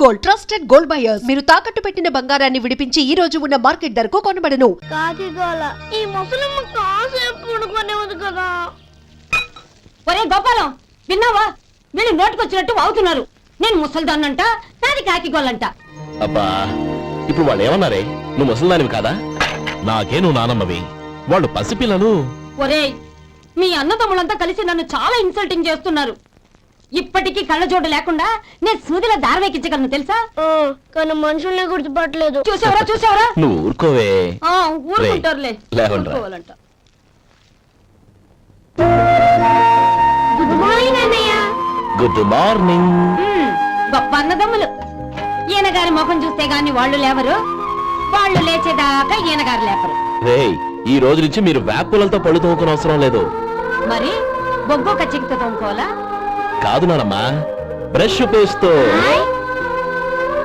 Gold trusted gold buyers మీరు తాకట్టు పెట్టిన బంగారాన్ని విడిపించి ఈ రోజు ఉన్న మార్కెట్ ధరకు కొనబడను. కాకిగోల ఈ ముసలమ్మ కాసేపు పడుకునేది కదా. ఒరే గోపాలం, విన్నావా? వీళ్ళు నోటికొచ్చినట్టు వాగుతున్నారు. నేను ముసల్దాన్నంట, నాది కాకిగోలంట. అబ్బా, ఇప్పుడు వాళ్ళు ఏమన్నారే? నువ్వు ముసల్దానివి కాదా? నాకే నువ్వు నానమ్మవి, వాళ్ళు పసిపిల్లలు. ఒరే, మీ అన్నదమ్ములంతా కలిసి నన్ను చాలా ఇన్సల్టింగ్ చేస్తున్నారు. ఇప్పటికీ కళ్ళజోడు లేకుండా నేను సూదిలో దారవేకించగలను తెలుసా? కానీ మనుషుల్ని గుర్తుపట్టలేదు. చూసావరా? నువ్వు ఊరుకోవే. ఊరుకుంటారులే. లేవండ్రా. గుడ్ మార్నింగ్ అన్నయ్య. Good morning. గొప్ప అన్నదమ్ములు. ఈయనగారి ముఖం చూస్తే గాని వాళ్ళు లేవరు, వాళ్ళు లేచేదాకా ఈయనగారు లేపరు. రేయ్, ఈ రోజు నుంచి మీరు వేపులతో పళ్ళు తోముకునే అవసరం లేదు. మరి బొగ్గు కచ్చికితో తోముకోవాలా? కాదు నానమ్మా, బ్రష్ పేస్తో.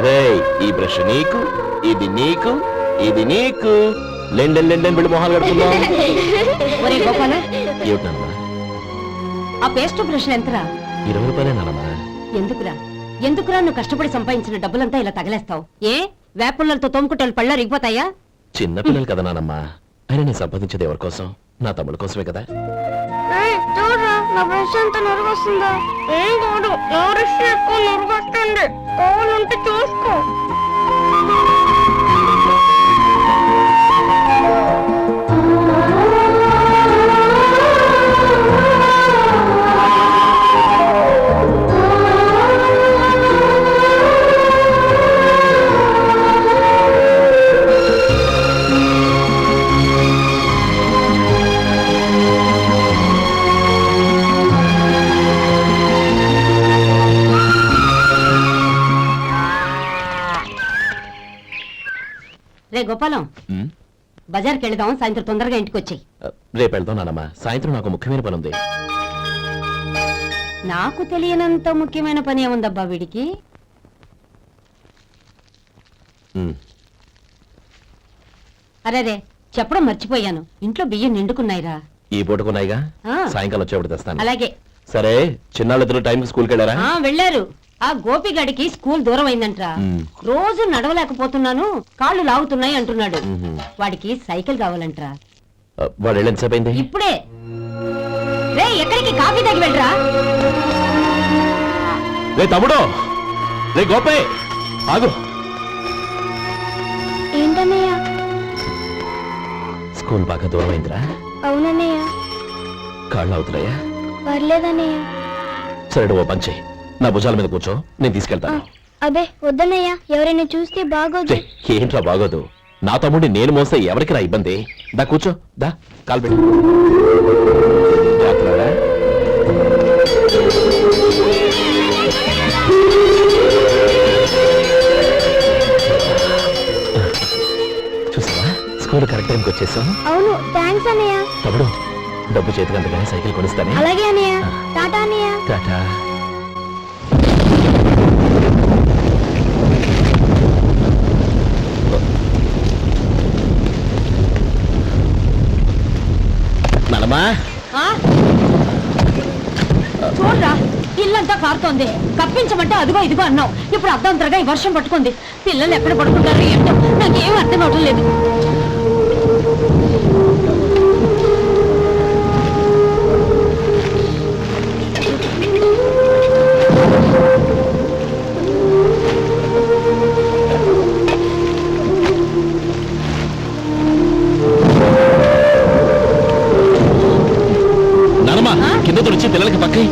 రేయ్, ఈ బ్రష్ నీకు, ఇది నీకు, ఇది నీకు. లెండెన్ వెళ్ళి మొహాలు కడుపుకుందాం. ఒరే గోపాల, ఏమిటమ్మా? ఆ పేస్ట్ బ్రష్ ఎంతరా? 20 రూపాయలే నానమ్మా. ఎందుకురా నువ్వు కష్టపడి సంపాదించిన డబ్బులంతా ఇలా తగలేస్తావు? ఏ వేపుల్లలతో తోముకుంటే పళ్ళ రిగిపోతాయా? చిన్న పిల్లలు కదా నానమ్మా, అయినా నేను సంపాదించేది ఎవరి కోసం? నా తమ్ముడు కోసమే కదా. చూడరా, నా బ్రష్ ఎంత నురుగొస్తుందో. ఏం కాదు, నా బ్రష్ ఎక్కువ నురుగొస్తుంది. కావాలంటే చూసుకో. రే గోపాలం, బజార్కి వెళదాం. సాయంత్రం తొందరగా ఇంటికి వచ్చాయి. రేపు వెళ్తాం నానమ్మా. సాయంత్రం నాకు ముఖ్యమైన పని ఉంది. నాకు తెలియనంత ముఖ్యమైన పని ఏముందబ్బా వీడికి? అరే చెప్పడం మర్చిపోయాను, ఇంట్లో బియ్యం నిండుకున్నాయిరా. ఈ పూటకున్నాయిగా, సాయంకాలం వచ్చేప్పుడు తెస్తాను. అలాగే. సరే, చిన్నాళ్ళిద్దరు టైంకి స్కూల్కి వెళ్ళారా? వెళ్ళారు. ఆ గోపిగడికి స్కూల్ దూరం అయిందంట్రా. రోజు నడవలేకపోతున్నాను, కాళ్ళు లాగుతున్నాయి అంటున్నాడు. వాడికి సైకిల్ కావాలంట్రా. వాడు ఎంతసేపు అయింది? ఇప్పుడే. రే, ఎక్కడికి? కాఫీ తాగి వెళ్ళరా. రే తమ్ముడు, రే గోపే, ఆగు. ఏంటన్నయ్య? స్కూల్ బాగా దూరం అయిందిరా. అవునన్నయ్య. కాళ్ళు అవుతున్నాయా? పర్లేదన్నయ్య. సరే, ఓ పంచే, నా భుజాల మీద కూర్చో, నేను తీసుకెళ్తాను. అబే వద్దన్నయ్య, ఎవరైనా చూస్తే బాగోదు. ఏంట్రా బాగోదు? నా తమ్ముడిని నేను మోస్తే ఎవరికి రా ఇబ్బంది? దా కూర్చో, దా కాలు పెట్టు. జాగ్రత్తగా. చూసావా, స్కూల్ కరెక్ట్ టైంకి వచ్చేసాం. అవును, థ్యాంక్స్ అన్నయ్య. తమ్ముడు, డబ్బు చేతికి అందుకని సైకిల్ కొనిస్తానే. అలాగే అన్నయ్య. టాటా అన్నయ్య. టాటా. చూడరా, ఇల్లంతా కారుతోంది. కప్పించమంటే అదిగో ఇదిగో అన్నావు, ఇప్పుడు అర్ధంతరగా ఈ వర్షం పట్టుకుంది. పిల్లలు ఎక్కడ పడుకుంటారు ఏంటో నాకేం అర్థం అవడం లేదు. కింద వచ్చి పిల్లలకి పక్కై.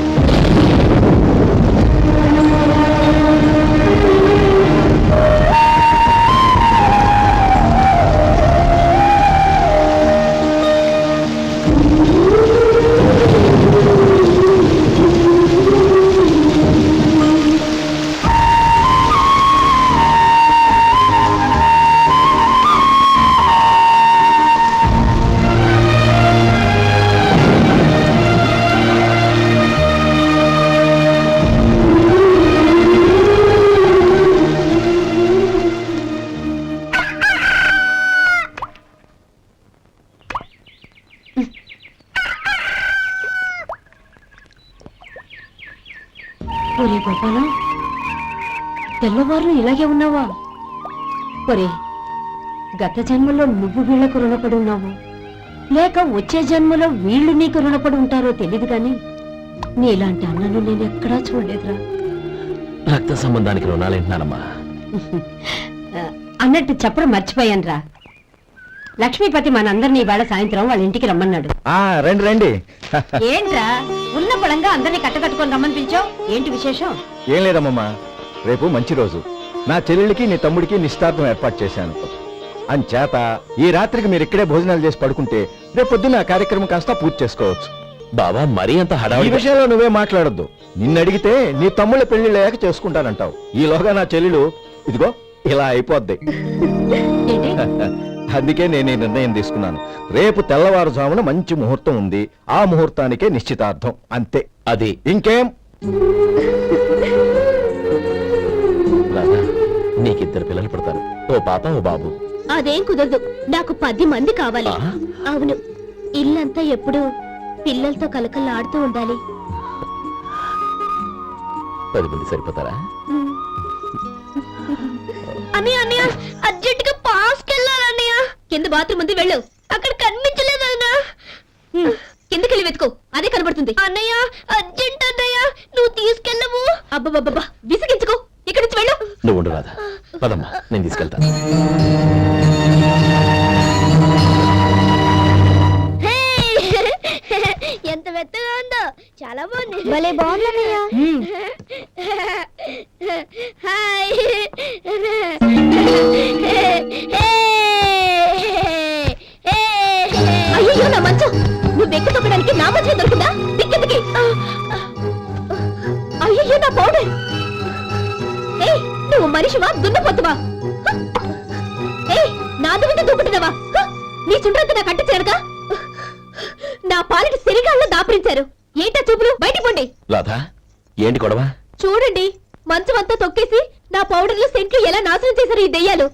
తెల్లవారు ఇలాగే ఉన్నావా? ఒరే, గత జన్మలో నువ్వు వీళ్లకు రుణపడి ఉన్నావు, లేక వచ్చే జన్మలో వీళ్ళు నీకు రుణపడి ఉంటారో తెలియదు గాని నీలాంటి అన్నను నేను ఎక్కడా చూడలేదురా. రక్త సంబంధానికి రుణాలేంటున్నానమ్మా. అన్నట్టు చెప్పడం మర్చిపోయానురా. లక్ష్మీపతి మనందరినీ ఇవాళ సాయంత్రం వాళ్ళ ఇంటికి రమ్మన్నాడు. రండి రండి. ఏంట్రా ఉన్న బలంగా అందరినీ కట్టకట్టుకొని రమ్మని పిలిచావు? ఏంటి విశేషం? ఏం లేదమ్మమ్మా, రేపు మంచి రోజు. నా చెల్లెలికి నీ తమ్ముడికి నిశ్చితార్థం ఏర్పాటు చేశాను. అంచేత ఈ రాత్రికి మీరు ఇక్కడే భోజనాలు చేసి పడుకుంటే రేపు పొద్దున్న ఆ కార్యక్రమం కాస్త పూర్తి చేసుకోవచ్చు. బావా మరీ అంత ఈ హడావిడి విషయంలో నువ్వే మాట్లాడొద్దు. నిన్ను అడిగితే నీ తమ్ముళ్ళ పెళ్లిళ్ళయ్యాక చేసుకుంటానంటావు. ఈలోగా నా చెల్లెలు ఇదిగో ఇలా అయిపోద్ది. ఏంటి? అందుకే నేను ఈ నిర్ణయం తీసుకున్నాను. రేపు తెల్లవారుజామున మంచి ముహూర్తం ఉంది. ఆ ముహూర్తానికే నిశ్చితార్థం, అంతే. అది ఇంకేం? రాధా, నీకిద్దరు పిల్లలు పుడతారు, ఓ పాప ఓ బాబు. అదేం కుదరదు, నాకు 10 మంది కావాలి. ఆ? అవును, ఇల్లంతా ఎప్పుడు పిల్లలతో కలకల్లాడుతూ ఉండాలి. 10 మంది సరిపోతారా? అన్నయ్య అన్నయ్య, అర్జెంట్ గా పాస్కి వెళ్ళాలన్నయ్య. కింద బాత్రూమ్ ఉంది, వెళ్ళు. అక్కడ కనిపించలేదు అన్న. కిందకెళ్ళి వెతుకో, అదే కనబడుతుంది. అన్నయ్య అర్జెంట్ అన్నయ్య, నువ్వు తీసుకెళ్ళవు. అబ్బబ్బబ్బా, విసిగించుకో, ఇక్కడి నుంచి వెళ్ళు. నువ్వు ఉండు రాధా, పదమ్మా నేను తీసుకెళ్తాను. ఎంత మెత్తగా ఉందో, చాలా బాగుంది. భలే బాగుందన్నయ్య. హాయ్. అయ్యో నా మంచం, నువ్వు ఎక్కి తొక్కడానికి నా మంచం దొరికిందా? దిక్కెదికి. అయ్యో నా పౌడర్. నువ్వు మనిషివా దున్నపోతువా? నా దుమ్మితో దుప్పుతున్నావా? నీ చుట్టంతా నా కట్టించారుగా. నా పాలిటి సిరిగాళ్ళు దాపరించారు. ఏంటా చూపులు? బయటికి పోండి. రాధా, ఏంటి గొడవ? చూడండి, మంచం అంతా తొక్కేసి నా పౌడర్లు సెంట్లు ఎలా నాశనం చేశారు ఈ దెయ్యాలు.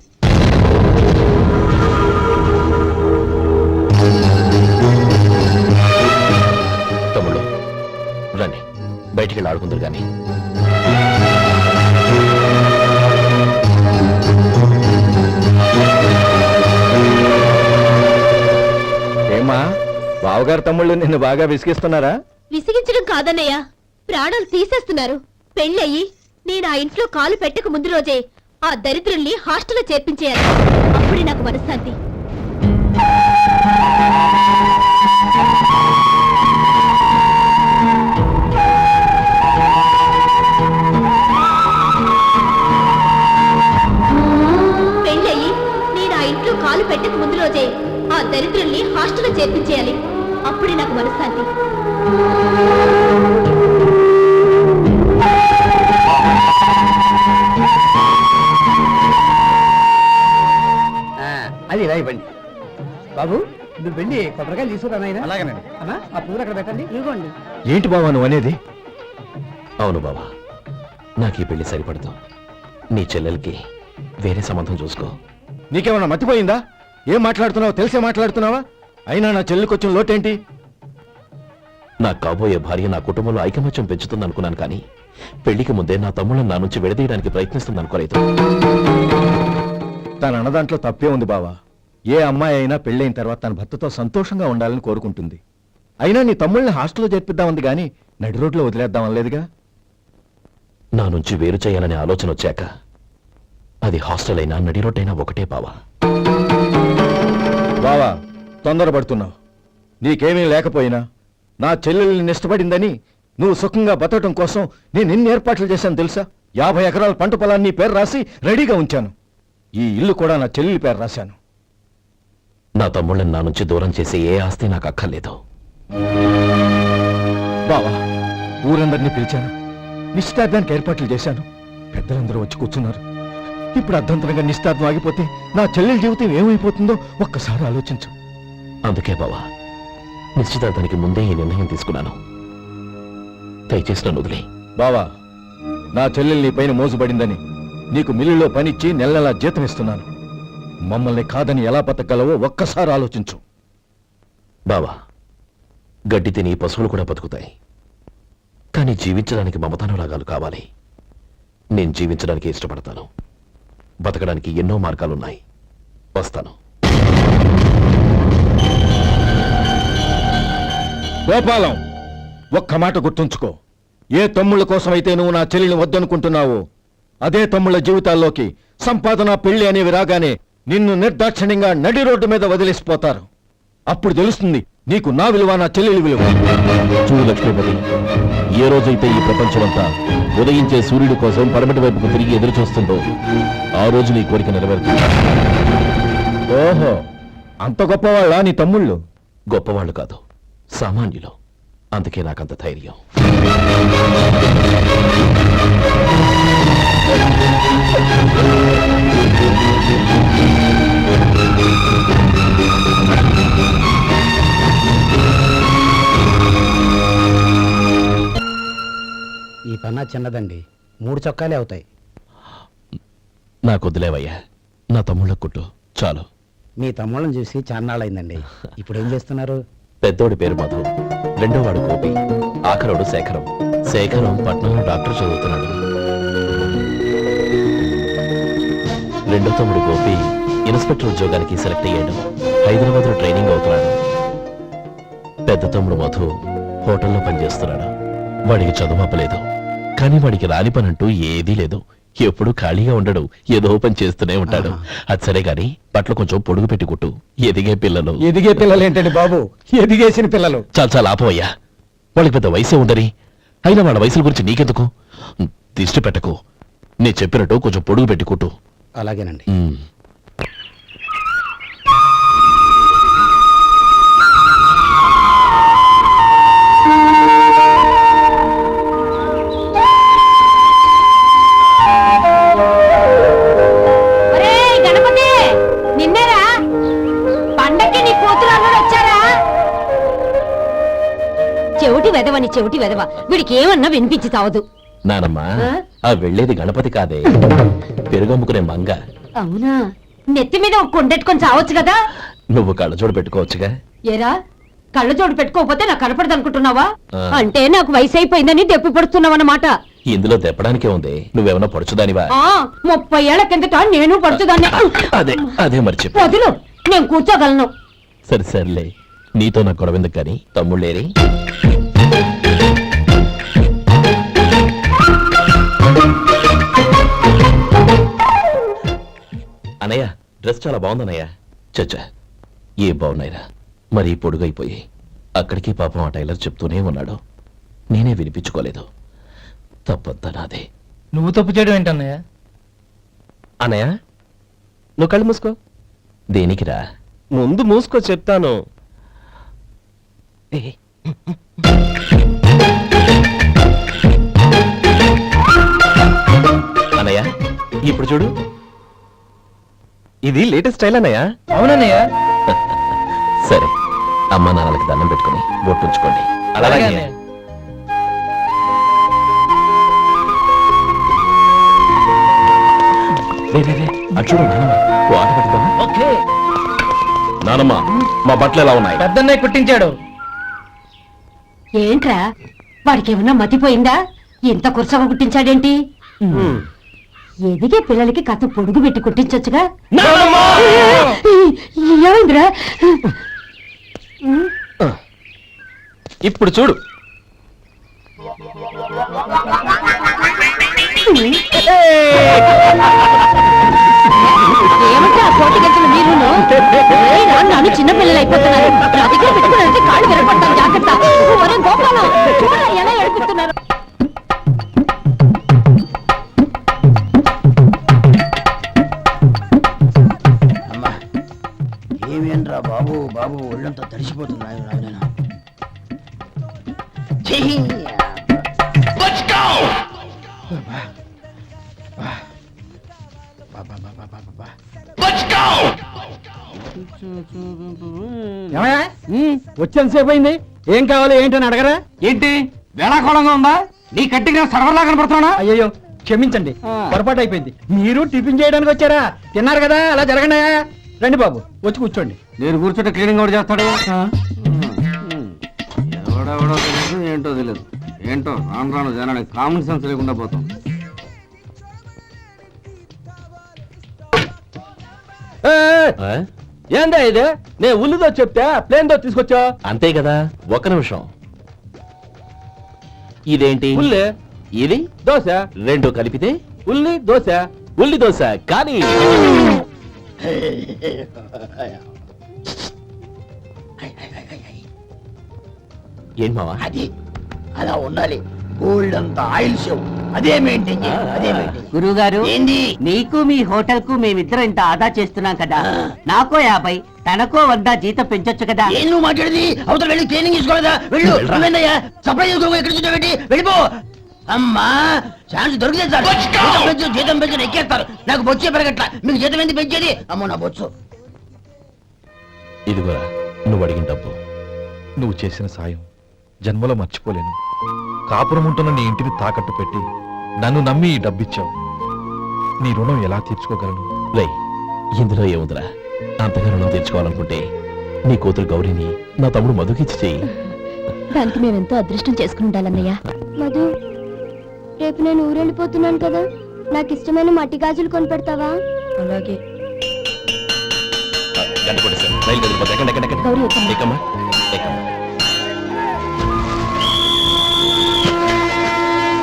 తమ్ముళ్ళు రండి, బయటికి వెళ్ళి ఆడుకుందరు కానీ. ఏమా, బావగారు తమ్ముళ్ళు నిన్ను బాగా విసిగిస్తున్నారా? విసిగించడం కాదన్నయ్య, ప్రాణాలు తీసేస్తున్నారు. పెళ్ళయి నేను ఆ ఇంట్లో కాలు పెట్టక ముందు రోజే ఆ దరిద్రుల్ని హాస్టల్లో చేర్పించేయాలి. అప్పుడే నాకు మనశ్శాంతి. పెళ్ళయి నేను ఆ ఇంట్లో కాలు పెట్టక ముందు రోజే ఆ దరిద్రుల్ని హాస్టల్లో చేర్పించేయాలి. అప్పుడే నాకు మనశ్శాంతి. అది ఇలా ఇవ్వండి బాబు. నువ్వు వెళ్ళి కొబ్బరికాయలు తీసుకురా నాయనా. అలాగేనండి. అమ్మా, ఆ పూలు అక్కడ పెట్టండి. ఇవ్వండి. ఏంటి బావా నువ్వు అనేది? అవును బావా, నాకు ఈ పెళ్లి సరిపడదు. నీ చెల్లెలకి వేరే సంబంధం చూసుకో. నీకేమన్నా మతిపోయిందా? ఏం మాట్లాడుతున్నావో తెలిసే మాట్లాడుతున్నావా? అయినా నా చెల్లికొచ్చిన లోటేంటి? నా కాబోయే భార్య నా కుటుంబంలో ఐకమత్యం పెంచుతుంది అనుకున్నాను, కానీ పెళ్లికి ముందే నా తమ్ముళ్ళని నా నుంచి విడదీయడానికి ప్రయత్నిస్తుంది అనుకోలేదు. తన అన్నదాంట్లో తప్పే ఉంది బావా. ఏ అమ్మాయి అయినా పెళ్ళైన తర్వాత తన భర్తతో సంతోషంగా ఉండాలని కోరుకుంటుంది. అయినా నీ తమ్ముళ్ళని హాస్టల్లో చేర్పిద్దామంది గాని నడి రోడ్లో వదిలేద్దామనలేదుగా. నా నుంచి వేరు చేయాలనే ఆలోచన వచ్చాక అది హాస్టల్ అయినా నడి రోడ్డైనా ఒకటే బావా. బావా, తొందరపడుతున్నావు. నీకేమీ లేకపోయినా నా చెల్లెల్ని ఇష్టపడిందని నువ్వు సుఖంగా బతకటం కోసం నేను ఎన్ని ఏర్పాట్లు చేశాను తెలుసా? 50 ఎకరాల పంట పొలాన్ని నీ పేరు రాసి రెడీగా ఉంచాను. ఈ ఇల్లు కూడా నా చెల్లెలి పేరు రాశాను. నా తమ్ముళ్ళని నా నుంచి దూరం చేసే ఏ ఆస్తి నాకు అక్కర్లేదు. బావా, ఊరందరినీ పిలిచాను, నిశ్చితార్థానికి ఏర్పాట్లు చేశాను. పెద్దలందరూ వచ్చి కూర్చున్నారు. ఇప్పుడు అర్ధంతరంగా నిశ్చితార్థం ఆగిపోతే నా చెల్లెల జీవితం ఏమైపోతుందో ఒక్కసారి ఆలోచించు. అందుకే బావా, నిశ్చితార్థానికి ముందే ఈ నిర్ణయం తీసుకున్నాను. దయచేసి నన్ను వదిలే. బావా, నా చెల్లెలు నీ పైన మోజుబడిందని నీకు మిల్లులో పనిచ్చి నెలలా జీతం ఇస్తున్నాను. మమ్మల్ని కాదని ఎలా బతకగలవో ఒక్కసారి ఆలోచించు. బావా, గడ్డి తిని పశువులు కూడా బతుకుతాయి, కానీ జీవించడానికి మమతానురాగాలు కావాలి. నేను జీవించడానికి ఇష్టపడతాను. బతకడానికి ఎన్నో మార్గాలున్నాయి. వస్తాను. గోపాలం, ఒక్క మాట గుర్తుంచుకో. ఏ తమ్ముళ్ళ కోసమైతే నువ్వు నా చెల్లిని వద్దనుకుంటున్నావో అదే తమ్ముళ్ళ జీవితాల్లోకి సంపాదన, పెళ్లి అనేవి రాగానే నిన్ను నిర్దాక్షిణ్యంగా నడి రోడ్డు మీద వదిలేసిపోతారు. అప్పుడు తెలుస్తుంది నీకు నా విలువ, నా చెల్లెలి విలువ. చూడు లక్ష్మీపతి, ఏ రోజైతే ఈ ప్రపంచమంతా ఉదయించే సూర్యుడి కోసం పడమటి వైపుకు తిరిగి ఎదురు చూస్తుందో ఆ రోజు నీ కోరిక నెరవేరుతుంది. ఓహో, అంత గొప్పవాళ్ళ నీ తమ్ముళ్ళు? గొప్పవాళ్ళు కాదు, సామాన్యులు. అందుకే నాకంత ధైర్యం. ఈ పన్నా చిన్నదండి, 3 చొక్కాలే అవుతాయి. నాకొద్దులేవయ్యా, నా తమ్ముళ్ళ కుట్టు చాలు. మీ తమ్ముళ్ళని చూసి చాన్నాళ్ళైందండి. ఇప్పుడు ఏం చేస్తున్నారు? పెద్దోడి పేరు మధు, రెండోవాడు గోపి, ఆఖరోడు శేఖరం. శేఖరం పట్నంలో డాక్టర్ చదువుతున్నాడు. రెండో తమ్ముడు గోపి ఇన్స్పెక్టర్ ఉద్యోగానికి సెలెక్ట్ అయ్యాడు. హైదరాబాద్లో ట్రైనింగ్ అవుతున్నాడు. పెద్ద తమ్ముడు మధు హోటల్లో పనిచేస్తున్నాడు. వాడికి చదువు అప్పలేదు, కానీ వాడికి రాని పని అంటూ ఏదీ లేదు. ఎప్పుడు ఖాళీగా ఉండడు, ఏదో పని చేస్తూనే ఉంటాడు. అది సరే గాని బట్టలు కొంచెం పొడుగు పెట్టి కుట్టు. ఎదిగే పిల్లలు. ఎదిగే పిల్లలు ఏంటండి బాబు, ఎదిగేసిన పిల్లలు. చాలా చాలా ఆపవయ్యా, వాళ్ళకి పెద్ద వయసే ఉండని. అయినా వాళ్ళ వయసుల గురించి నీకెందుకు? దిష్టి పెట్టకు. నేను చెప్పినట్టు కొంచెం పొడుగు పెట్టి కుట్టు. అలాగేనండి. ఒరేయ్ గణపతి, నిన్నేరా? పండక్కి నీ కూతురు అల్లుడు వచ్చారా? చెవిటి వెదవని చెవిటి వెదవ, వీడికి ఏమన్నా వినిపించి తావదు. నానమ్మా, ఆ వెళ్ళేది గణపతి కాదే, పెరుగమ్ముకునే మంగ. అవునా? నెత్తి మీద ఒక కొండెట్టుకొని చావచ్చు కదా. నువ్వు కళ్ళజోడు పెట్టుకోవచ్చుగా. ఏరా, కళ్ళజోడు పెట్టుకోకపోతే నాకు కనపడదు అనుకుంటున్నావా? ఆ. అంటే నాకు వయసు అయిపోయిందని దెప్పి పడుతున్నావన్నమాట. ఇందులో తెప్పడానికే ఉంది. నువ్వేమన్నా పడుచుదానివా? 30 ఏళ్ల కిందట నేను పడుతుందాన్ని. అదే అదే మరి చెప్పు. వదులు, నేను కూర్చోగలను. సరే సర్లే, నీతో నాకు గొడవ ఎందుకు కానీ. తమ్ముళ్ళేరి? అనయ్య, డ్రెస్ చాలా బాగుందన్నయ్య. చచ్చా, ఏ బాగున్నాయిరా, మరీ పొడుగైపోయి. అక్కడికి పాపం ఆ టైలర్ చెప్తూనే ఉన్నాడు, నేనే వినిపించుకోలేదు. తప్పంతా నాదే. నువ్వు తప్పు చేయడం ఏంటన్నయ్య? అనయ్య, నువ్వు కళ్ళు మూసుకో. దేనికిరా? ముందు మూసుకో చెప్తాను. అనయ్య, ఇప్పుడు చూడు. ఇది లేటెస్ట్ స్టైల్ అన్నయ్య. అవునన్నయ్య. సరే, అమ్మా నాన్నలకి దండం పెట్టుకుని బొట్టుంచుకోండి. అలాగే అలాగే. అన్నయ్య. రే, రే, రే, అటు చూడు నానమ్మ. ఓ ఆట పెట్టుకోమా? ఓకే. నానమ్మ, మా బట్టలు ఎలా ఉన్నాయి? పెద్దన్నయ్య కుట్టించాడు. ఏంట్రా, వాడికి ఏమన్నా మతిపోయిందా? ఇంత కుర్చగా కుట్టించాడేంటి? ఎదిగే పిల్లలకి కథ పొడుగు పెట్టి కుట్టించొచ్చుగా. ఏమైందిరా? ఇప్పుడు చూడు. ఏమంటే ఆ కోటి గంటలు మీరును? ఏరా, నన్ను చిన్న పిల్లలు అయిపోతున్నారు. నా దగ్గర పెట్టుకున్నారంటే కాళ్ళు విరగొడతాను, జాగ్రత్త. ఒరే గోపాలం, చూడరా ఎలా ఏడిపిస్తున్నారు. అమ్మా, ఏమేంట్రా బాబు, బాబు ఒళ్ళంతా తడిసిపోతుంది. రాయన వచ్చేంతసేపు అయింది, ఏం కావాలి ఏంటని అడగరా? ఏంటి వేళాకోళంగా ఉందా? నీ కట్టిగా సర్వర్లా కనపడుతున్నా? అయ్యో క్షమించండి, పొరపాటు అయిపోయింది. మీరు టిఫిన్ చేయడానికి వచ్చారా? తిన్నారు కదా, అలా జరగండి. రండి బాబు, వచ్చి కూర్చోండి. నేను కూర్చుంటే క్లీనింగ్ కూడా చేస్తాడు. ఎవడెవడో తెలియదు, ఏంటో తెలియదు. ఏంటో రాను రాను జనానికి కామన్ సెన్స్ లేకుండా పోతాం. ఆ? ఏందా ఇది నేను ఉల్లిదో చెప్తే ప్లేన్ దో తీసుకొచ్చా అంతే కదా, ఒక నిమిషం. ఇదేంటి? ఉల్లి ఇది దోశ, రెండు కలిపితే ఉల్లి దోశ. ఉల్లి దోశ. కానీ ఏం మావా? అది అలా ఉండాలి. గోల్డ్ అంత ఆయిల్ షో అదే మెయింటైన్ చేయాలి. అదే మెయింటైన్. గురువుగారు, ఏంది? నీకు మీ హోటల్ కు మేమిద్దరం ఇంత ఆదా చేస్తున్నాం కదా, నాకో 50 తనకో 100 జీతం పెంచొచ్చు కదా. ఏం నువ్వు మాట్లాడేది? అవతల వెళ్ళి ట్రైనింగ్ తీసుకోలేదా? వెళ్ళు. నువ్వేందయ్యా సప్లై చేసుకో, ఎక్కడ చూసావేంటి? వెళ్ళిపో. అమ్మా ఛాన్స్ దొరికితే చాలు. జీతం పెంచు ఎక్కేస్తారు. నాకు బొచ్చే పెరగట్ల. మీకు జీతం ఎందుకు పెంచేది? అమ్మో నా బొచ్చు. ఇదిగోరా నువ్వు అడిగిన డబ్బు. నువ్వు చేసిన సాయం జన్మలో మర్చిపోలేను. కాపురం ఉంటున్న నీ ఇంటిని తాకట్టు పెట్టి నన్ను నమ్మి ఈ డబ్బిచ్చావు. నీ రుణం ఎలా తీర్చుకోగలను? రేయ్, ఇందులో ఏముందిరా? అంతగా రుణం తీర్చుకోవాలనుకుంటే నీ కూతురు గౌరీని నా తమ్ముడు మధుకిచ్చి చెయ్యి. దానికి మేమెంతో అదృష్టం చేసుకుని ఉండాలన్నయ్య. మధు, రేపు నేను ఊరెళ్ళిపోతున్నాను కదా, నాకు ఇష్టమైన మట్టి గాజులు కొని పెడతావా? అలాగే. గంట కొట్టేశాను. రైలు కదిలిపోతే ఎక్కండి, ఎక్కండి, ఎక్కండి. గౌరీ, ఎక్కమ్మా. ఎక్కమ్మా, ఎక్కమ్మా.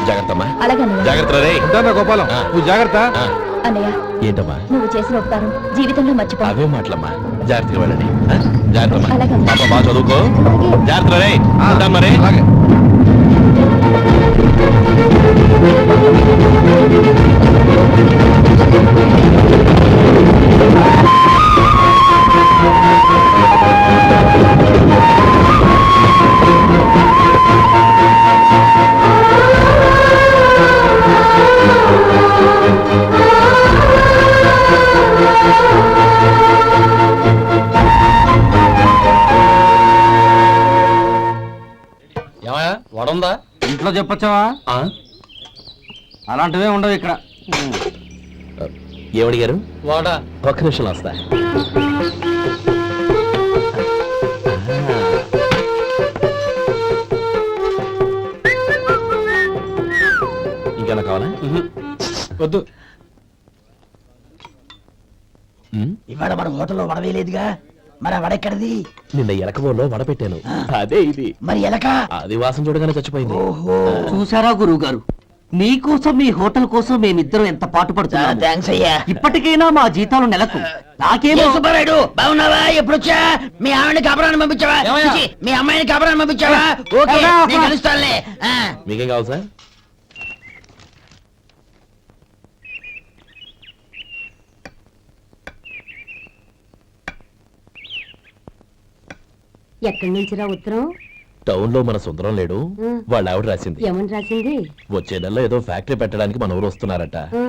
జాగ్రత్తమ్మా. అలాగే జాగ్రత్త రే. గోపాలం, ఆ. నువ్వు జాగ్రత్త. ఆ, అన్నయ్య, ఏంటమ్మా నువ్వు చేసిన ఉపకారం జీవితంలో మర్చిపో. అవే మాటలమ్మా. జాగ్రత్తగా వెళ్ళండి. ఆ? జాగ్రత్తమ్మా. అలాగే. పాప బాగా చదువుకో. అలాగే. జాగ్రత్త రే. ఉంటాను మరి. అలాగే. ఏమయ్యా వడుందా? ఇంట్లో చెప్పొచ్చావా? ఆ? అలాంటివే ఉండవు ఇక్కడ. ఏమడిగారు? వాడా ఒక్క నిమిషం వస్తా. ఇంకేనా కావాలా? వద్దు. ఉమ్, ఇవాళ మన హోటల్లో వడవేయలేదుగా, మరి ఆ వడెక్కడిది? నిన్న ఎలకబోలో వడపెట్టాను. అదే ఇది. మరి ఎలక? అది వాసన చూడగానే చచ్చిపోయింది. ఓహో, చూసారా గురువుగారు, నీకోసం మీ హోటల్ కోసం మేమిద్దరం ఎంత పాటు పడుతున్నాం. థ్యాంక్స్ అయ్యా. ఇప్పటికైనా మా జీతాలు నెలకు నాకేమో. ఏ సుబ్బారాయుడు, బాగున్నావా? ఎప్పుడొచ్చా? మీ ఆవిడని కాపురాన్ని పంపించావా? ఏమయ్యా? చిచి, మీ అమ్మాయిని కాపురాన్ని పంపించావా? ఓకే, అబ్బా, అబ్బా. నేను కలుస్తానులే. ఆ. మీకేం కావాలి సార్? ఎక్కడి నుంచిరా ఉత్తరం? టౌన్ లో మన సుందరం లేడు, ఉమ్. వాళ్ళ ఆవిడ రాసింది. ఏమని రాసింది? వచ్చే నెలలో ఏదో ఫ్యాక్టరీ పెట్టడానికి మన ఊరు వస్తున్నారట. ఆ,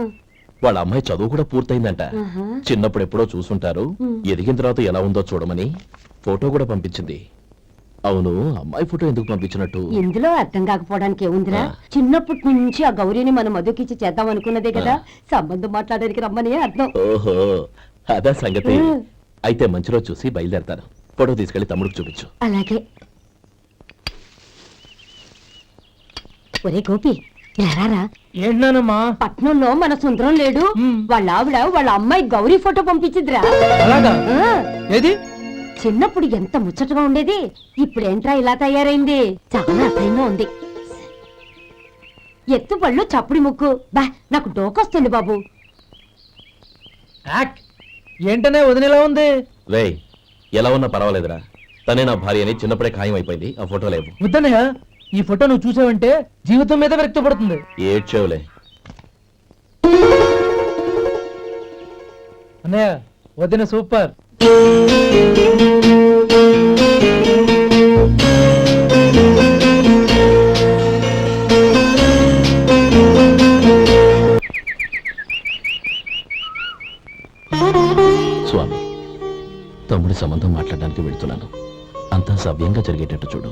వాళ్ళ అమ్మాయి చదువు కూడా పూర్తయిందంట. ఆహా. చిన్నప్పుడు ఎప్పుడో చూసుంటారు, ఎదిగిన తర్వాత ఎలా ఉందో చూడమని ఫోటో కూడా పంపించింది. అవును, అమ్మాయి ఫోటో ఎందుకు పంపించినట్టు? ఇందులో అర్థం కాకపోవడానికి ఏముందిరా? ఆ. చిన్నప్పటి నుంచి ఆ గౌరీని మన మధుకిచ్చి చేద్దాం అనుకున్నదే కదా, సంబంధం మాట్లాడడానికి రమ్మని అర్థం. ఓహో, అదా సంగతి. ఉమ్. అయితే మంచి రోజు చూసి బయలుదేరతాను. ఫోటో తీసుకెళ్లి తమ్ముడికి చూపించు. అలాగే. ఒరే గోపి, ఎలారా? ఏంటన్నానమ్మా? పట్నంలో మన సుందరం లేడు, వాళ్ళ ఆవిడ వాళ్ళ అమ్మాయి గౌరీ ఫోటో పంపించిద్రా. అలాగా? ఆ, ఏది? చిన్నప్పుడు ఎంత ముచ్చటగా ఉండేది, ఇప్పుడేంట్రా ఇలా తయారైంది? చాలా అసహ్యంగా ఉంది. ఎత్తు పళ్ళు చప్పుడి ముక్కు, బా నాకు డోకొస్తుంది బాబు. యాక్ ఏంటనే వదినేలా ఉంది? రేయ్, ఎలా ఉన్నా పర్వాలేదురా. తనే నా భార్య అని చిన్నప్పుడే ఖాయం అయిపోయింది. ఆ ఫోటో లేవు. వద్దన్నయ్య, ఈ ఫోటో నువ్వు చూసావంటే జీవితం మీద వ్యక్తపడుతుంది. ఏడ్చేవులే. అన్నయ్య, వదిన సూపర్. స్వామి, తమ్ముడి సంబంధం మాట్లాడడానికి వెళ్తున్నాను. అంతా సవ్యంగా జరిగేటట్టు చూడు.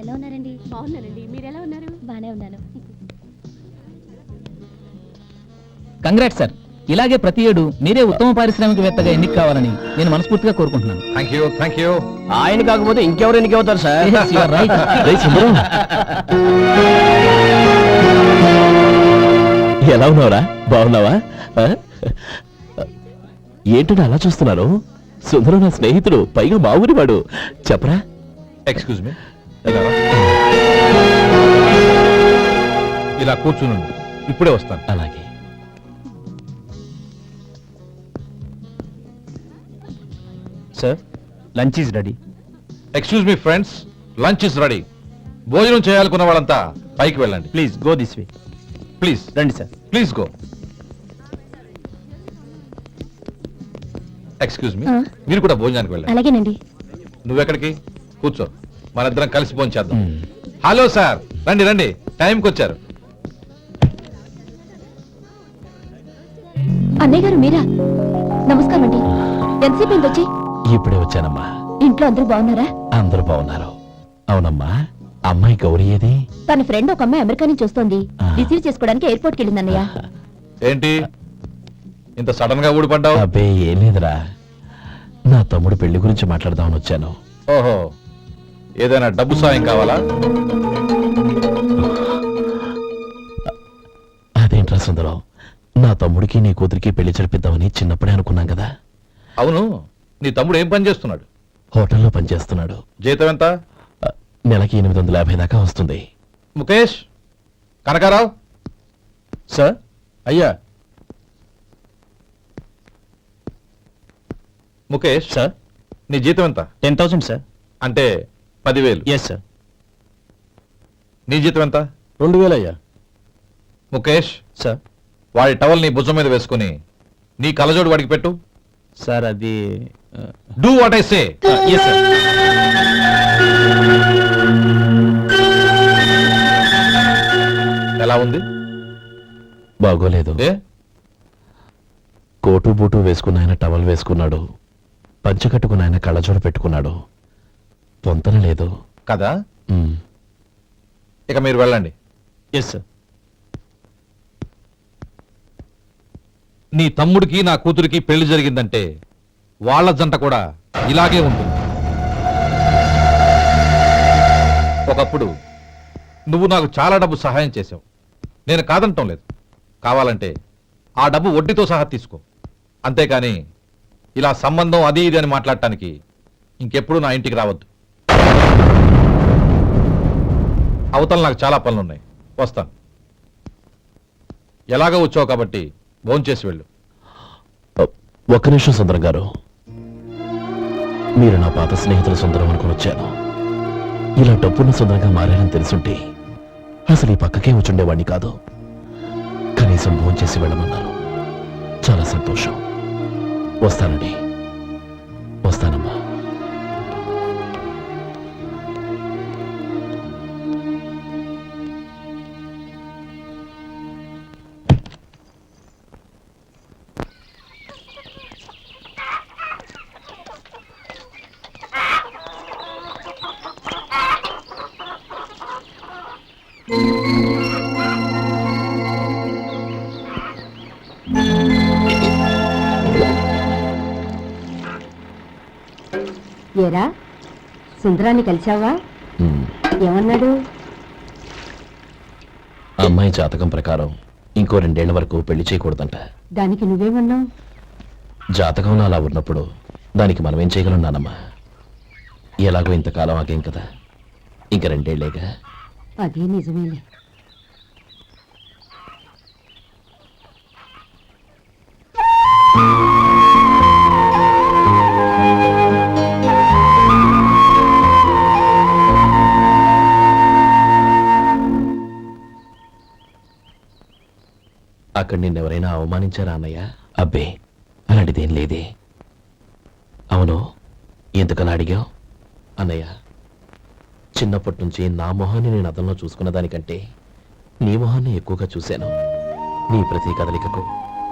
ఎలా ఉన్నారండి? బాగున్నానండి. మీరు ఎలా ఉన్నారు? బానే ఉన్నాను. Congrats sir. ఇలాగే ప్రతి ఏడు మీరే ఉత్తమ పారిశ్రామికవేత్తగా ఎన్నిక కావాలని నేను మనస్ఫూర్తిగా కోరుకుంటున్నాను. Thank you, thank you. ఆయన కాకపోతే ఇంకెవరు ఎన్నికవుతారు sir? Yes, you are right. రేయ్ సుందరం, ఎలా ఉన్నావురా? బాగున్నావా? ఆ? ఏంటని అలా చూస్తున్నారు? సుందరం నా స్నేహితుడు, పైగా మా ఊరి వాడు. చెప్పరా? ఎక్స్క్యూజ్ మీ, ఇలా కూర్చున్నాను, ఇప్పుడే వస్తాను. అలాగే. Sir, lunch is ready. Excuse me friends, lunch is ready. భోజనం చేయాలనుకున్న వాళ్ళంతా పైకి వెళ్ళండి. Please go this way. Please రండి sir. Please go. Excuse me, మీరు కూడా భోజనానికి వెళ్ళండి. అలాగేనండి. నువ్వెక్కడికి? కూర్చో, మనిద్దరం కలిసి భోజనం చేద్దాం. మ్. హలో సార్, రండి రండి, టైంకి వచ్చారు. అన్నయ్య గారు మీరా? నమస్కారం అండి. ఎంతసేపు అయింది వచ్చి? ఇప్పుడే వచ్చానమ్మా. ఇంట్లో అందరూ బాగున్నారా? అందరూ బాగున్నారు. అవునమ్మా, అమ్మాయి గౌరీ ఏది? తన ఫ్రెండ్ ఒక అమ్మాయి అమెరికా నుంచి వస్తోంది. ఆ. రిసీవ్ చేసుకోవడానికి ఎయిర్పోర్ట్కి వెళ్ళింది అన్నయ్య. ఏంటి ఇంత సడన్ గా ఊడిపడ్డావు? అబ్బే ఏం లేదురా, నా తమ్ముడు పెళ్లి గురించి మాట్లాడదామని వచ్చాను. ఓహో, ఏదైనా డబ్బు సాయం కావాలా? అదేంట్రా సుందరం, నా తమ్ముడికి నీ కూతురికి పెళ్లి జరిపిద్దామని చిన్నప్పుడే అనుకున్నాం కదా. అవును, నీ తమ్ముడు ఏం పని చేస్తున్నాడు? హోటల్లో పనిచేస్తున్నాడు. జీతం ఎంత? నెలకి 850 దాకా వస్తుంది. ముఖేష్, కనకారావు. సార్. అయ్యా ముఖేష్, సార్. నీ జీతం ఎంత? 10,000 సార్. అంటే 10,000. Yes sir. నీ జీతం ఎంత? 2,000 అయ్యా. ముఖేష్, సార్. వాడి టవల్ నీ భుజం మీద వేసుకుని నీ కలజోడు వాడికి పెట్టు. సార్ అది do what I say. Yes sir. ఎలా ఉంది? బాగోలేదు. ఏ? కోటు బూటు వేసుకున్న ఆయన టవల్ వేసుకున్నాడు, పంచె కట్టుకున్న ఆయన కళ్ళజోడు పెట్టుకున్నాడు. పొంతన లేదు కదా? ఉమ్. ఇక మీరు వెళ్ళండి. Yes sir. నీ తమ్ముడికి నా కూతురికి పెళ్లి జరిగిందంటే వాళ్ళ జంట కూడా ఇలాగే ఉంటుంది. ఒకప్పుడు నువ్వు నాకు చాలా డబ్బు సహాయం చేశావు, నేను కాదంటం లేదు. కావాలంటే ఆ డబ్బు వడ్డీతో సహా తీసుకో. అంతేకాని ఇలా సంబంధం అది ఇది అని మాట్లాడటానికి ఇంకెప్పుడు నా ఇంటికి రావద్దు. అవతల నాకు చాలా పనులున్నాయి, వస్తాను. ఎలాగో వచ్చావు కాబట్టి భోంచేసి వెళ్ళు. ఒక్క నిమిషం సుందరం గారు, మీరు నా పాత స్నేహితుల సుందరం అనుకుని వచ్చాను. ఇలా డబ్బున్న సుందరంగా మారారని తెలుసుంటే అసలు ఈ పక్కకే వచ్చుండేవాడిని కాదు. కనీసం భోంచేసి వెళ్ళమన్నారు, చాలా సంతోషం. వస్తానండి. వస్తానమ్మా. ఏరా, సుందరాన్ని కలిశావా? ఉమ్. ఏమన్నాడు? అమ్మాయి జాతకం ప్రకారం ఇంకో 2 ఏళ్ల వరకు పెళ్లి చేయకూడదంట. దానికి నువ్వేమన్నావు? జాతకంలో అలా ఉన్నప్పుడు దానికి మనం ఏం చేయగలం నానమ్మా? ఎలాగో ఇంతకాలం ఆగేం కదా, ఇంక 2 ఏళ్లేగా. అదే నిజమేలే. అక్కడ నిన్నెవరైనా అవమానించారా అన్నయ్య? అబ్బే, అలాంటిదేం లేదే. అవును, ఎందుకలా అడిగావు? అన్నయ్య, చిన్నప్పటి నుంచి నా మొహాన్ని నేను అద్దంలో చూసుకున్న దానికంటే నీ మొహాన్ని ఎక్కువగా చూశాను. నీ ప్రతి కదలికకు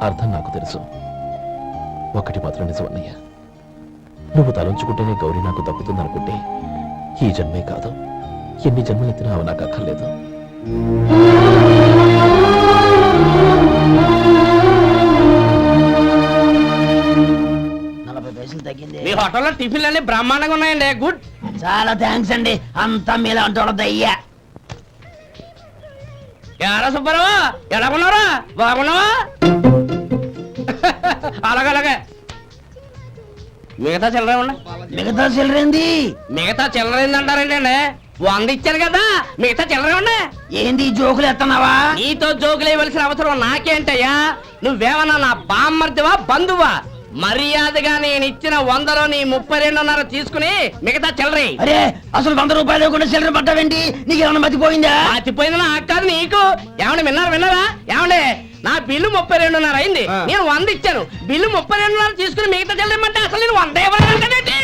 అర్థం నాకు తెలుసు. ఒకటి మాత్రం నిజం అన్నయ్య, నువ్వు తలంచుకుంటేనే గౌరీ నాకు దక్కుతుందనుకుంటే ఈ జన్మే కాదు, ఎన్ని జన్మలెత్తినా అవి నాకు అక్కర్లేదు. మీ హోటల్లో టిఫిన్లు అన్ని బ్రహ్మాండంగా ఉన్నాయండి. గుడ్, చాలా థ్యాంక్స్ అండి. అంతా మీలా అంటే అయ్యా. ఎలా సుబ్బారావు ఎలా ఉన్నారా బాగున్నావా అలాగే మిగతా చిల్లర మిగతా చిల్లరేంది అంటారండి 100 ఇచ్చాను కదా మిగతా చిల్లర ఉన్నా ఏంది జోకులు ఎత్తన్నావా నీతో జోకులు ఇవ్వాల్సిన అవసరం నాకేంటయ్యా నువ్వేమన్నా నా బామ్మర్దివా బంధువా మర్యాదగా నేను ఇచ్చిన 100లో నీ 32.5 తీసుకుని మిగతా చిల్లరి అరే అసలు 100 రూపాయలు లేకుండా చిల్లర పట్టావేంటి నీకేమన్నా మతిపోయిందా మతిపోయింది నాకు కాదు నీకు ఏమండి విన్నారా ఏమండి నా బిల్లు 32.5 అయింది నేను 100 ఇచ్చాను బిల్లు 32.5 తీసుకుని మిగతా చిల్లరమంటే అసలు నేను 100 ఇవ్వాలంటే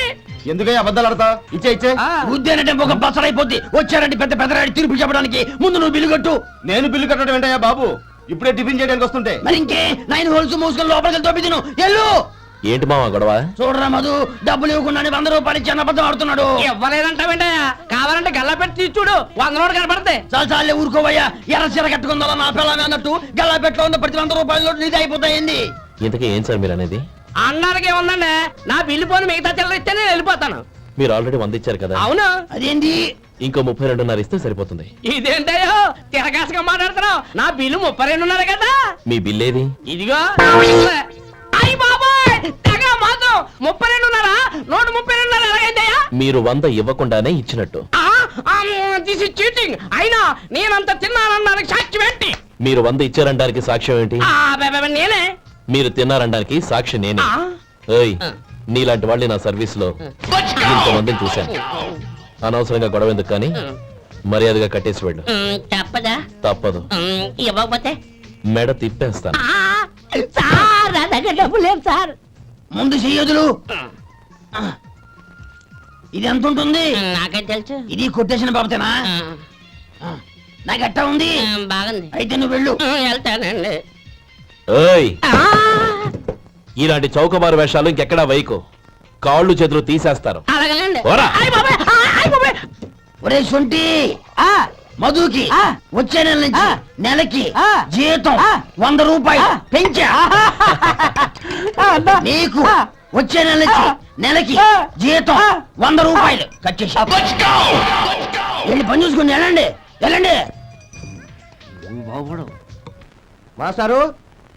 ఎందుకయ్యా అబద్ధాలు ఆడతా ఇచ్చే ఉద్యానంటే ఒక బసరైపోద్ది వచ్చారంటే పెద్ద పెద్దరాడి తీర్పు చెప్పడానికి ముందు నువ్వు బిల్లు కట్టు నేను బిల్లు కట్టడం ఏంటయ్యా బాబు ఇప్పుడే టిఫిన్ చేయడానికి వస్తుంటే మరి ఇంకే 9 హోల్స్ మూసుకొని లోపలికి తోపి తిను ఎల్లు ఏంటి మావా గొడవ? చూడరా మధు డబ్బులు ఇవ్వకుండానే 100 రూపాయలు ఇచ్చి అబద్ధం ఆడుతున్నాడు ఇవ్వలేదంటావేంటయ్యా కావాలంటే గల్లా పెట్టి తీసి చూడు 100 నోటు కనపడతాయి చాలే ఊరుకోవయ్యా ఎర్ర చీర కట్టుకుందా నా పిల్లమే అన్నట్టు గల్లా పెట్లో ఉన్న ప్రతి 100 రూపాయల నోటు నీది అయిపోతాయింది ఇంతకీ ఏం సార్ మీరు అనేది? అన్నారకి ఏముందండి నా బిల్లు పోను మిగతా చిల్లర ఇస్తే నేను వెళ్ళిపోతాను మీరు ఆల్రెడీ 100 ఇచ్చారు కదా. అవును అదేంటి ఇంకో 32.5 ఇస్తే సరిపోతుంది. ఇదేంటయ్యో తిరగాసుగా మాట్లాడుతున్నావు నా బిల్లు 32.5 కదా మీ బిల్ ఏది? ఇదిగో అయ్య బాబాయ్ తెగ మాత్రం 32.5 నోటు 32.5 ఎలాగైందయ్యా మీరు 100 ఇవ్వకుండానే ఇచ్చినట్టు. దిస్ ఇస్ చీటింగ్ అయినా నేనంత తిన్నానన్నానికి సాక్ష్యం ఏంటి మీరు 100 ఇచ్చారనడానికి సాక్ష్యం ఏంటి? నేనే మీరు తిన్నారనడానికి సాక్షి నేనే. ఏయ్ నీలాంటి వాళ్ళని నా సర్వీస్ లో ఇంతమందిని చూశాను. అనవసరంగా గొడవ ఎందుకు కానీ మర్యాదగా కట్టేసి వెళ్ళు. తప్పదా తప్పదు. ఇవ్వకపోతే మెడ తిప్పేస్తాను. సార్ నా దగ్గర డబ్బు లేదు సార్. ముందు చెయ్యదులు ఇది ఎంత ఉంటుంది నాకే తెలుసు ఇది కొట్టేసిన బాబతేనా నాకు ఎట్టా ఉంది బాగుంది అయితే నువ్వు వెళ్ళు వెళ్తానండి ఏయ్ ఇలాంటి చౌకబారు వేషాలు ఇంకెక్కడా వైకు కాళ్ళు చేతులు తీసేస్తారు. ఓరా. ఒరే సొంటి మధుకి వచ్చే నెల నుంచి నెలకి జీతం 100 రూపాయలు పెంచా నీకు వచ్చే నెల నుంచి నెలకి జీతం 100 రూపాయలు కట్ చేసి వెళ్ళి పని చూసుకుని వెళ్ళండి వెళ్ళండి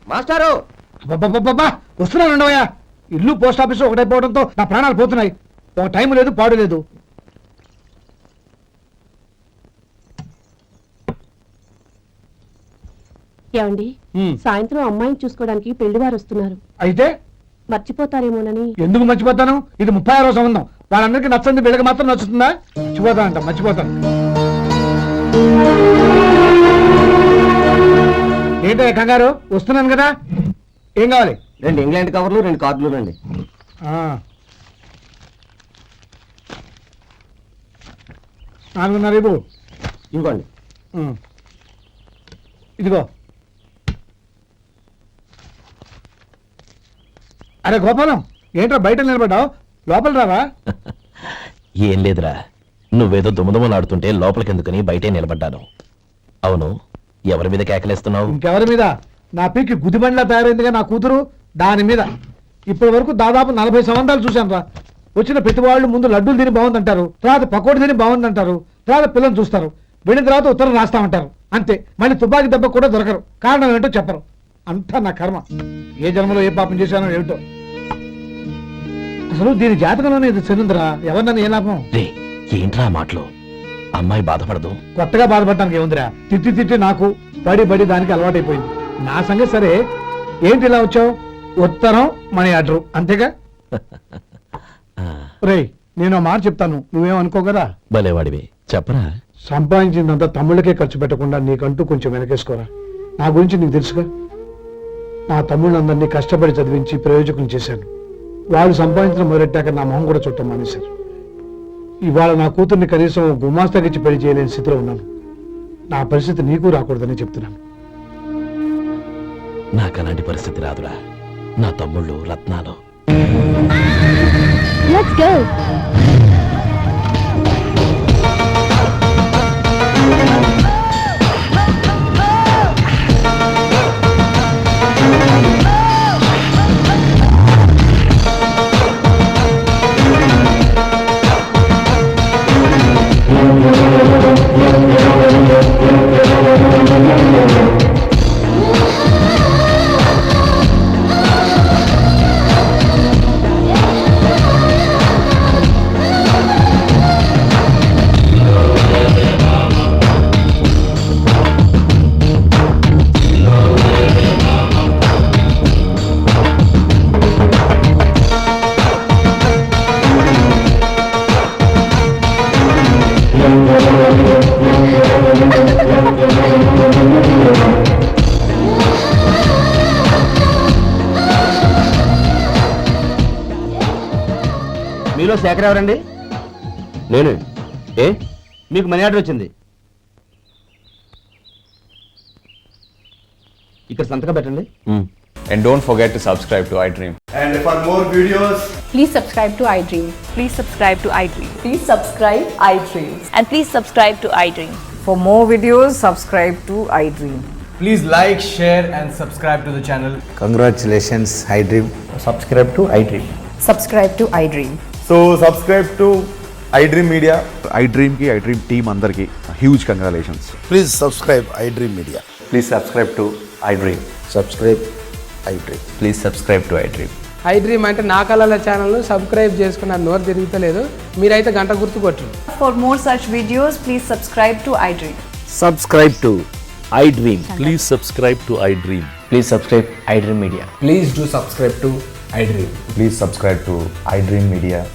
మాస్టారు వస్తున్నాను ఉండవయ్యా. ఇల్లు పోస్ట్ ఆఫీస్ ఒకటైపోవడంతో నా ప్రాణాలు పోతున్నాయి. ఒక టైం లేదు పాడు లేదు. ఏమండి సాయంత్రం అమ్మాయిని చూసుకోవడానికి పెళ్లివారు వస్తున్నారు. అయితే మర్చిపోతారేమోనని. ఎందుకు మర్చిపోతాను? ఇది 36వ సంబంధం. వాళ్ళందరికీ నచ్చంది వీళ్ళకి మాత్రం నచ్చుతుందా? మర్చిపోతాను. ఏంటో కంగారు వస్తున్నాను కదా. ఏం కావాలి? 2 ఇంగ్లాండ్ కవర్లు 2 కార్డులు రండి. 4.5 ఇవ్వు. ఇవ్వండి. ఇదిగో. అరే గోపాలం ఏంట్రా బయట నిలబడ్డావు? లోపల రావా? ఏం లేదురా, నువ్వేదో దుమదుమలాడుతుంటే లోపలికెందుకని బయటే నిలబడ్డాను. అవును, ఎవరి మీద కేకలేస్తున్నావు? ఇంకెవరి మీద? నా పీకి గుదిబండ్లా తయారైందిగా నా కూతురు, దాని మీద. ఇప్పటి వరకు దాదాపు 40 సంవత్సరాలు చూశాను రా. వచ్చిన ప్రతి వాళ్ళు ముందు లడ్డూలు తిని బాగుందంటారు, తర్వాత పకోడీ తిని బాగుందంటారు, తర్వాత పిల్లలు చూస్తారు, వెళ్ళిన తర్వాత ఉత్తరం రాస్తామంటారు. అంతే, మళ్ళీ తుపాకీ దెబ్బ కూడా దొరకరు. కారణం ఏంటో చెప్పరు. అంతా నా కర్మ. ఏ జన్మలో ఏ పాపం చేశానో ఏమిటో. అసలు దీని జాతకంలోనే ఇది చెందుందిరా. ఎవరినన్నా ఏ లాభం? ఏంట్రా మాటలు? అమ్మాయి బాధపడదు. కొత్తగా బాధపడటానికి ఏముందిరా? తిట్టి నాకు బడి దానికి అలవాటైపోయింది. నా సంగతి సరే, ఏంటి ఇలా వచ్చావు? ఉత్తరం మనీ ఆర్డర్ అంతేగా? రేయ్ నేను మాట చెప్తాను, నువ్వేమనుకో కదా. భలేవాడివి, చెప్పరా. సంపాదించిందంతా తమ్ముళ్ళకే ఖర్చు పెట్టకుండా నీకంటూ కొంచెం వెనకేసుకోరా. నా గురించి నీకు తెలుసుగా. నా తమ్ముళ్ళందరినీ కష్టపడి చదివించి ప్రయోజకులు చేశాను. వాళ్ళు సంపాదించిన మొదలెట్టాక నా మొహం కూడా చుట్టం మానేశారు. ఇవాళ నా కూతుర్ని కనీసం గుమాస్తాకిచ్చి పెళ్లి చేయలేని స్థితిలో ఉన్నాను. నా పరిస్థితి నీకు రాకూడదని చెప్తున్నాను. నాకు అలాంటి పరిస్థితి రాదురా. నా తమ్ముళ్ళు రత్నాలు. Let's go. ఇందులో శేఖర్ ఎవరండి? నేనే. ఏ? మీకు మనీ ఆర్డర్ వచ్చింది. ఇక్కడ సంతకం పెట్టండి. And don't forget to subscribe to iDream. And for more videos, Please subscribe to iDream. Please subscribe to iDream. Please subscribe iDream. And please subscribe to iDream. For more videos, subscribe to iDream. please like, share and subscribe to the channel. Congratulations, iDream. Subscribe to iDream. Subscribe to iDream. So subscribe to iDream Media. iDream ki iDream team andarki huge congratulations. Please subscribe iDream Media. Please subscribe to iDream. Subscribe iDream. Please subscribe to iDream. iDream అంటే నా కళల channel subscribe చేసుకున్న నోరు తిరుగుతలేదు. మీరైతే గంట గుర్తు కొట్టండి. For more such videos, please subscribe to iDream. Subscribe to iDream. Please subscribe to iDream. Please subscribe iDream Media. Please do subscribe to iDream. Please subscribe to iDream Media.